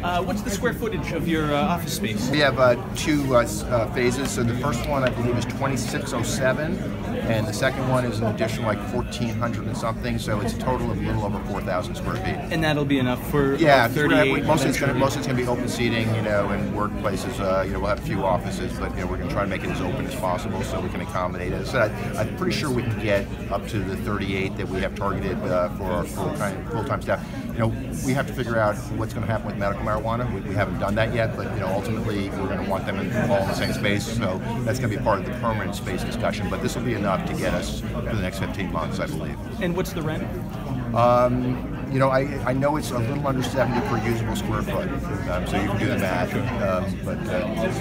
What's the square footage of your office space? We have two phases. So the first one, I believe, is 2607, and the second one is an additional like 1,400 and something. So it's a total of a little over 4,000 square feet. And that'll be enough for 38. Most of it's going to be open seating, and workplaces. We'll have a few offices, but we're going to try to make it as open as possible so we can accommodate it. So I'm pretty sure we can get up to the 38 that we have targeted for our full-time staff. We have to figure out what's going to happen with medical marijuana. We haven't done that yet, but ultimately we're going to want them all in the same space. So that's going to be part of the permanent space discussion. But this will be enough to get us for the next 15 months, I believe. And what's the rent? I know it's a little under 70 per usable square foot, so you can do the math. But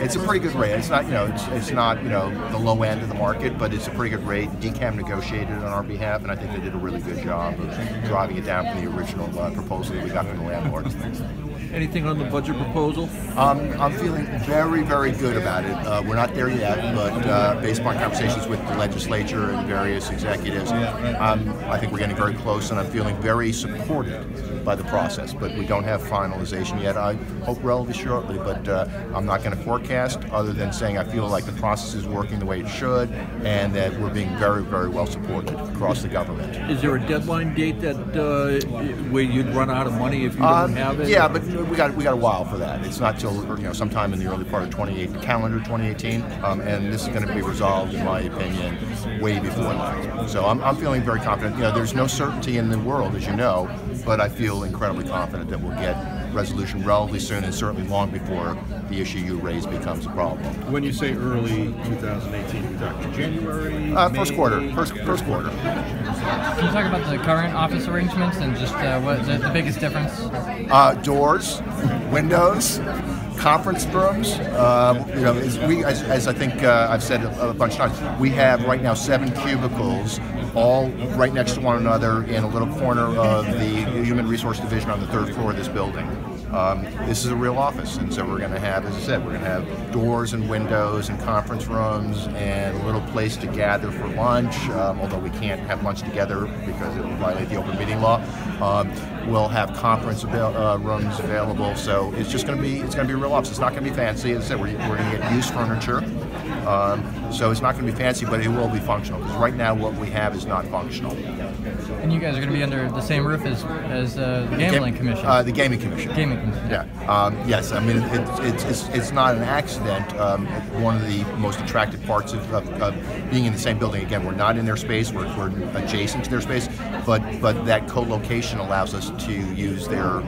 it's a pretty good rate. It's not, it's not the low end of the market, but it's a pretty good rate. DCAM negotiated on our behalf, and I think they did a really good job of driving it down from the original proposal that we got from the landlords. Anything on the budget proposal? I'm feeling very, very good about it. We're not there yet, but based upon conversations with the legislature and various executives, I think we're getting very close, and I'm feeling very supported by the process. But we don't have finalization yet. I hope relatively shortly, but I'm not going to forecast other than saying I feel like the process is working the way it should, and that we're being very, very well supported across the government. Is there a deadline date that where you'd run out of money if you don't have it? Yeah, but we got a while for that. It's not till sometime in the early part of calendar 2018, and this is going to be resolved, in my opinion, way before that. So I'm feeling very confident. There's no certainty in the world, as you know, but I feel incredibly confident that we'll get resolution relatively soon, and certainly long before the issue you raised becomes a problem. When you say early 2018, you're talking January? First quarter. First quarter. Can you talk about the current office arrangements and just what the biggest difference? Doors, windows, conference rooms. As I think I've said a bunch of times, we have right now 7 cubicles, all right next to one another in a little corner of the Human Resource Division on the 3rd floor of this building. This is a real office, and so we're going to have, as I said, we're going to have doors and windows and conference rooms and a little place to gather for lunch, although we can't have lunch together because it will violate the open meeting law. We'll have conference rooms available, so it's just going to be a real office. It's not going to be fancy. As I said, we're going to get used furniture, so it's not going to be fancy, but it will be functional. Because right now, what we have is not functional. And you guys are going to be under the same roof as the Gambling Commission. The Gaming Commission. Gaming Commission. Yeah. Yes. I mean, it's not an accident. One of the most attractive parts of being in the same building. Again, we're not in their space. We're adjacent to their space, but that co-location allows us to use their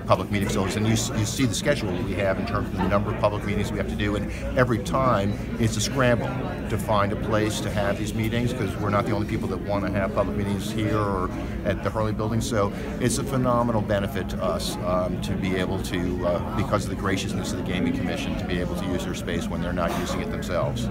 public meeting facilities. And you see the schedule we have in terms of the number of public meetings we have to do, and every time it's a scramble to find a place to have these meetings, because we're not the only people that want to have public meetings here or at the Hurley building. So it's a phenomenal benefit to us to be able to, because of the graciousness of the Gaming Commission, to be able to use their space when they're not using it themselves.